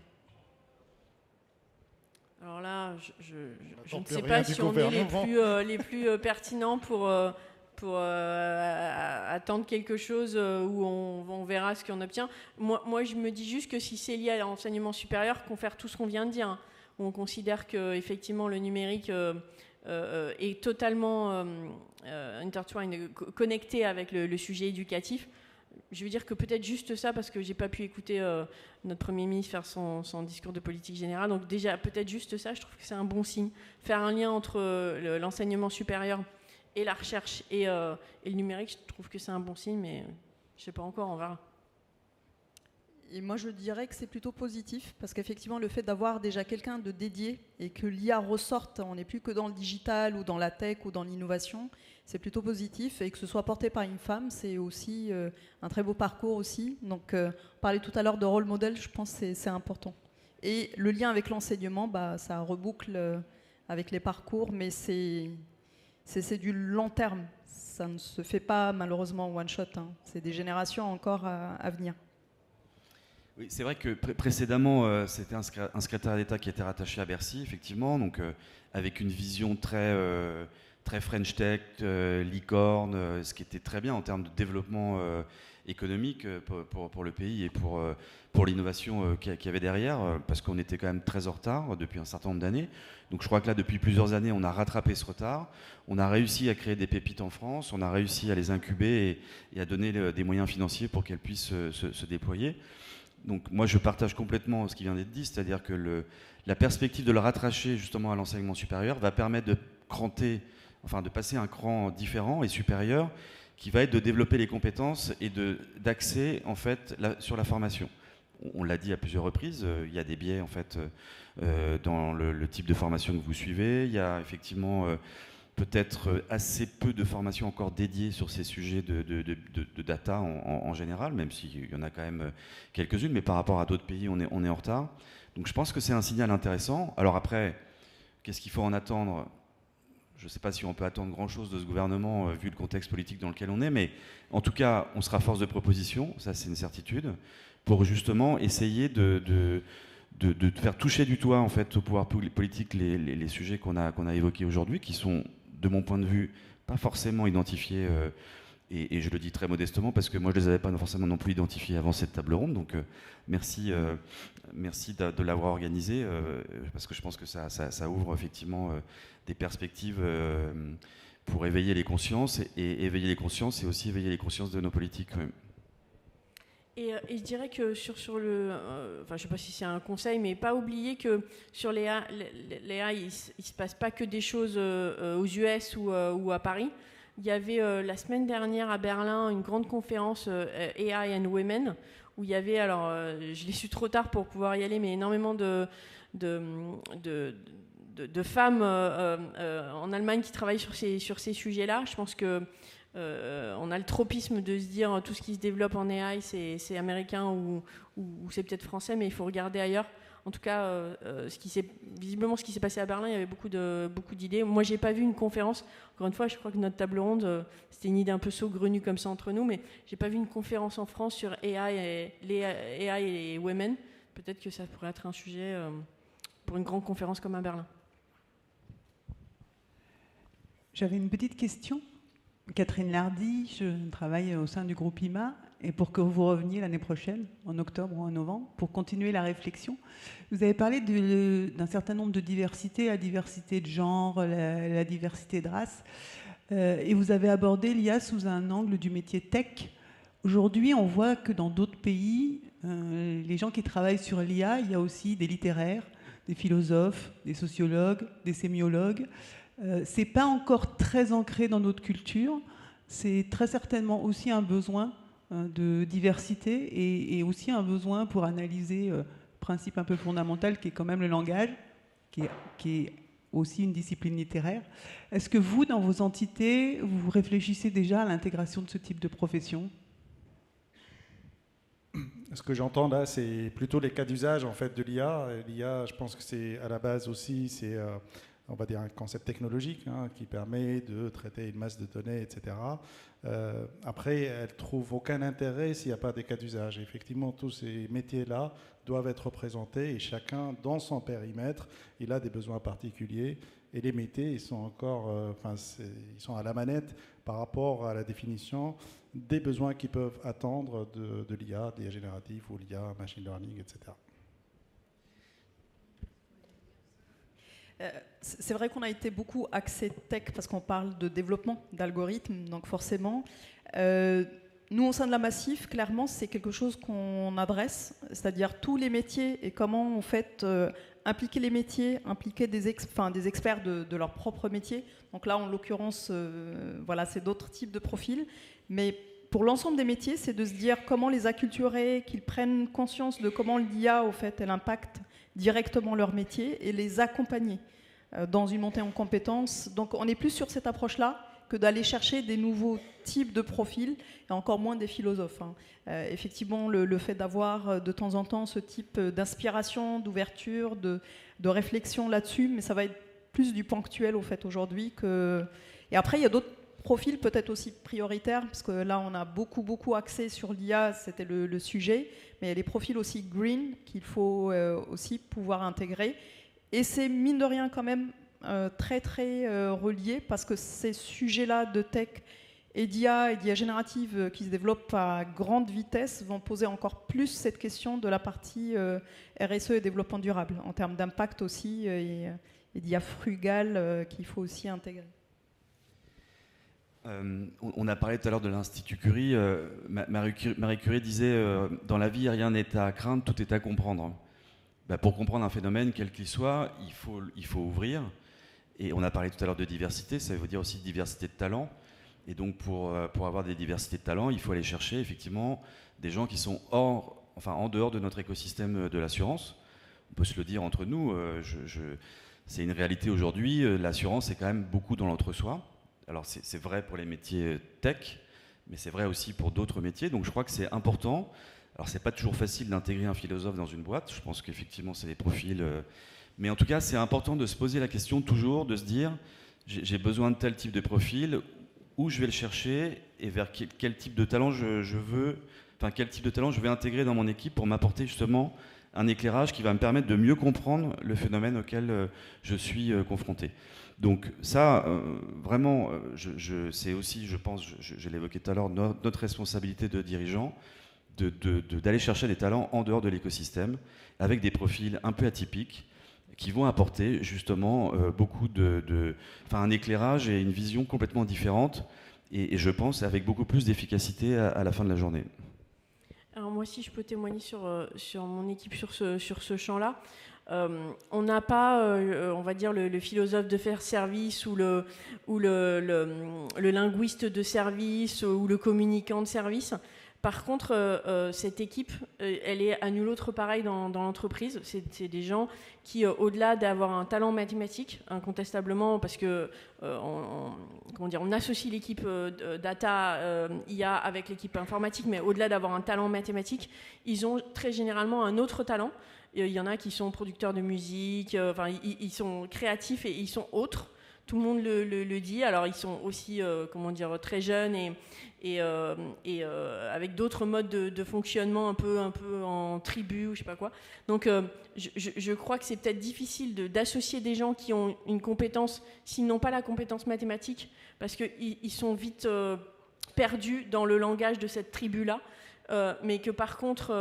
S2: Alors là, je ne sais pas si on est les plus pertinents pour attendre quelque chose où on verra ce qu'on obtient. Moi, je me dis juste que si c'est lié à l'enseignement supérieur, qu'on fait tout ce qu'on vient de dire, hein, où on considère qu'effectivement le numérique est totalement connecté avec le sujet éducatif. Je veux dire que peut-être juste ça, parce que j'ai pas pu écouter notre Premier ministre faire son discours de politique générale. Donc déjà, peut-être juste ça, je trouve que c'est un bon signe. Faire un lien entre l'enseignement supérieur et la recherche et le numérique, je trouve que c'est un bon signe, mais je sais pas encore, on verra.
S4: Et moi, je dirais que c'est plutôt positif, parce qu'effectivement, le fait d'avoir déjà quelqu'un de dédié et que l'IA ressorte, on n'est plus que dans le digital ou dans la tech ou dans l'innovation, c'est plutôt positif. Et que ce soit porté par une femme, c'est aussi un très beau parcours aussi. Donc, on parlait tout à l'heure de rôle modèle, je pense que c'est important. Et le lien avec l'enseignement, ça reboucle avec les parcours, mais c'est du long terme. Ça ne se fait pas malheureusement one shot, hein. C'est des générations encore à venir.
S1: Oui, c'est vrai que précédemment, c'était un secrétaire d'État qui était rattaché à Bercy, effectivement, donc avec une vision très French Tech, licorne, ce qui était très bien en termes de développement économique pour le pays et pour l'innovation qu'il y avait derrière, parce qu'on était quand même très en retard depuis un certain nombre d'années. Donc je crois que là, depuis plusieurs années, on a rattrapé ce retard. On a réussi à créer des pépites en France, on a réussi à les incuber et à donner des moyens financiers pour qu'elles puissent se déployer. Donc moi, je partage complètement ce qui vient d'être dit, c'est-à-dire que la perspective de le rattacher justement à l'enseignement supérieur va permettre de passer un cran différent et supérieur, qui va être de développer les compétences et d'axer en fait sur la formation. On l'a dit à plusieurs reprises, il y a des biais en fait dans le type de formation que vous suivez. Il y a effectivement peut-être assez peu de formations encore dédiées sur ces sujets de data en général, même s'il y en a quand même quelques-unes, mais par rapport à d'autres pays, on est en retard. Donc je pense que c'est un signal intéressant. Alors après, qu'est-ce qu'il faut en attendre ? Je ne sais pas si on peut attendre grand-chose de ce gouvernement, vu le contexte politique dans lequel on est, mais en tout cas, on sera force de proposition, ça c'est une certitude, pour justement essayer de faire toucher du doigt en fait, au pouvoir politique les sujets qu'on a évoqués aujourd'hui, qui sont, de mon point de vue, pas forcément identifiés, et je le dis très modestement, parce que moi je ne les avais pas forcément non plus identifiés avant cette table ronde, donc merci de l'avoir organisé, parce que je pense que ça ouvre effectivement des perspectives pour éveiller les consciences, et éveiller les consciences, et aussi éveiller les consciences de nos politiques. Oui.
S2: Et je dirais que sur le... je ne sais pas si c'est un conseil, mais pas oublier que sur les A, il ne se passe pas que des choses aux US ou à Paris. Il y avait la semaine dernière à Berlin une grande conférence AI and Women, où il y avait, alors je l'ai su trop tard pour pouvoir y aller, mais énormément de femmes en Allemagne qui travaillent sur ces sujets-là. Je pense que on a le tropisme de se dire tout ce qui se développe en AI, c'est américain ou c'est peut-être français, mais il faut regarder ailleurs. En tout cas, visiblement, ce qui s'est passé à Berlin, il y avait beaucoup d'idées. Moi, j'ai pas vu une conférence. Encore une fois, je crois que notre table ronde, c'était une idée un peu saugrenue comme ça entre nous, mais j'ai pas vu une conférence en France sur AI et Women. Peut-être que ça pourrait être un sujet pour une grande conférence comme à Berlin.
S7: J'avais une petite question. Catherine Lardy, je travaille au sein du groupe IMA, et pour que vous reveniez l'année prochaine, en octobre ou en novembre, pour continuer la réflexion. Vous avez parlé d'un certain nombre de diversités, la diversité de genre, la diversité de race, et vous avez abordé l'IA sous un angle du métier tech. Aujourd'hui, on voit que dans d'autres pays, les gens qui travaillent sur l'IA, il y a aussi des littéraires, des philosophes, des sociologues, des sémiologues. C'est pas encore très ancré dans notre culture. C'est très certainement aussi un besoin de diversité et aussi un besoin pour analyser le principe un peu fondamental qui est quand même le langage, qui est aussi une discipline littéraire. Est-ce que vous, dans vos entités, vous réfléchissez déjà à l'intégration de ce type de profession ?
S3: Ce que j'entends là, c'est plutôt les cas d'usage en fait de l'IA. L'IA, je pense que c'est à la base aussi, c'est on va dire un concept technologique qui permet de traiter une masse de données, etc. Après, elle ne trouve aucun intérêt s'il n'y a pas des cas d'usage. Effectivement, tous ces métiers-là doivent être représentés et chacun, dans son périmètre, il a des besoins particuliers. Et les métiers, ils sont encore, ils sont à la manette par rapport à la définition des besoins qui peuvent attendre de l'IA, de l'IA générative ou l'IA machine learning, etc.
S4: C'est vrai qu'on a été beaucoup axé tech parce qu'on parle de développement d'algorithmes, donc forcément. Nous, au sein de la Massif, clairement, c'est quelque chose qu'on adresse, c'est-à-dire tous les métiers et comment, en fait, impliquer les métiers, impliquer des experts de leur propre métier. Donc là, en l'occurrence, voilà, c'est d'autres types de profils. Mais pour l'ensemble des métiers, c'est de se dire comment les acculturer, qu'ils prennent conscience de comment l'IA, au fait, elle impacte directement leur métier et les accompagner dans une montée en compétences. Donc on est plus sur cette approche-là que d'aller chercher des nouveaux types de profils, et encore moins des philosophes. Effectivement, le fait d'avoir de temps en temps ce type d'inspiration, d'ouverture, de réflexion là-dessus, mais ça va être plus du ponctuel au fait aujourd'hui. Et après, il y a d'autres profils peut-être aussi prioritaires, parce que là, on a beaucoup axé sur l'IA, c'était le sujet, mais il y a des profils aussi green qu'il faut aussi pouvoir intégrer. Et c'est mine de rien quand même très relié, parce que ces sujets-là de tech et d'IA générative qui se développent à grande vitesse vont poser encore plus cette question de la partie RSE et développement durable, en termes d'impact aussi, et d'IA frugale qu'il faut aussi intégrer.
S1: On a parlé tout à l'heure de l'Institut Curie. Marie Curie disait dans la vie, rien n'est à craindre, tout est à comprendre. Pour comprendre un phénomène, quel qu'il soit, il faut ouvrir. Et on a parlé tout à l'heure de diversité, ça veut dire aussi diversité de talents. Et donc pour avoir des diversités de talents, il faut aller chercher effectivement des gens qui sont en dehors de notre écosystème de l'assurance. On peut se le dire entre nous, c'est une réalité aujourd'hui, l'assurance est quand même beaucoup dans l'entre-soi. Alors c'est vrai pour les métiers tech, mais c'est vrai aussi pour d'autres métiers. Donc je crois que c'est important. Alors c'est pas toujours facile d'intégrer un philosophe dans une boîte. Je pense qu'effectivement c'est des profils. Mais en tout cas c'est important de se poser la question toujours, de se dire j'ai besoin de tel type de profil, où je vais le chercher et vers quel type de talent quel type de talent je vais intégrer dans mon équipe pour m'apporter justement un éclairage qui va me permettre de mieux comprendre le phénomène auquel je suis confronté. Donc ça, vraiment, c'est aussi, je pense, je l'évoquais tout à l'heure, notre responsabilité de dirigeant, d'aller chercher des talents en dehors de l'écosystème, avec des profils un peu atypiques, qui vont apporter justement beaucoup un éclairage et une vision complètement différente, et je pense avec beaucoup plus d'efficacité à la fin de la journée.
S2: Alors moi aussi, je peux témoigner sur mon équipe sur ce champ-là. On n'a pas, on va dire, le philosophe de faire service ou le linguiste de service ou le communicant de service. Par contre, cette équipe, elle est à nul autre pareil dans l'entreprise. C'est des gens qui, au-delà d'avoir un talent mathématique, incontestablement, parce que on associe l'équipe data IA avec l'équipe informatique, mais au-delà d'avoir un talent mathématique, ils ont très généralement un autre talent. Il y en a qui sont producteurs de musique, ils sont créatifs et ils sont autres. Tout le monde le dit. Alors ils sont aussi, très jeunes et avec d'autres modes de fonctionnement un peu en tribu ou je sais pas quoi. Donc je crois que c'est peut-être difficile d'associer des gens qui ont une compétence, s'ils n'ont pas la compétence mathématique, parce qu'ils sont vite perdus dans le langage de cette tribu-là. Mais que par contre,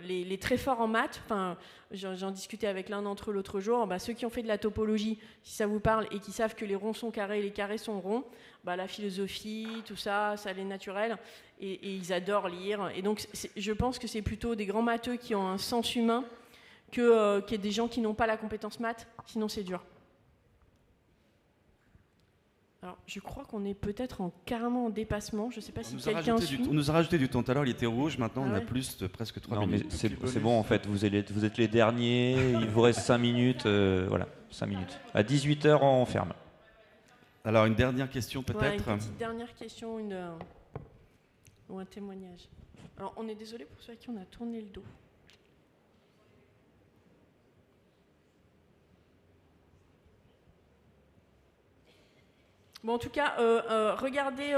S2: les très forts en maths, j'en discutais avec l'un d'entre eux l'autre jour, ceux qui ont fait de la topologie, si ça vous parle, et qui savent que les ronds sont carrés et les carrés sont ronds, la philosophie, tout ça, ça l'est naturel, et ils adorent lire. Et donc, je pense que c'est plutôt des grands matheux qui ont un sens humain que des gens qui n'ont pas la compétence maths, sinon c'est dur. Alors, je crois qu'on est peut-être carrément en dépassement. Je ne sais pas si quelqu'un suit.
S1: On nous a rajouté du temps tout à l'heure, il était rouge, maintenant on a plus de presque 3 minutes.
S8: Mais c'est bon en fait, vous êtes les derniers, il vous reste 5 minutes, voilà, 5 minutes. À 18h on ferme.
S1: Alors une dernière question peut-être.
S2: Une petite dernière question ou un témoignage. Alors on est désolé pour ceux à qui on a tourné le dos. Bon, en tout cas, regardez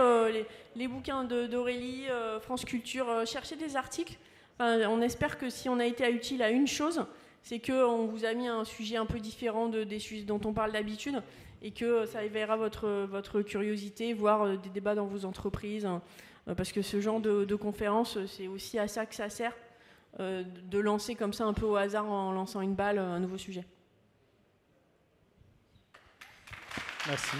S2: les bouquins d'Aurélie, France Culture, cherchez des articles. On espère que si on a été utile à une chose, c'est qu'on vous a mis un sujet un peu différent des sujets dont on parle d'habitude et que ça éveillera votre curiosité, voire des débats dans vos entreprises. Parce que ce genre de conférence, c'est aussi à ça que ça sert, de lancer comme ça un peu au hasard en lançant une balle un nouveau sujet.
S3: Merci.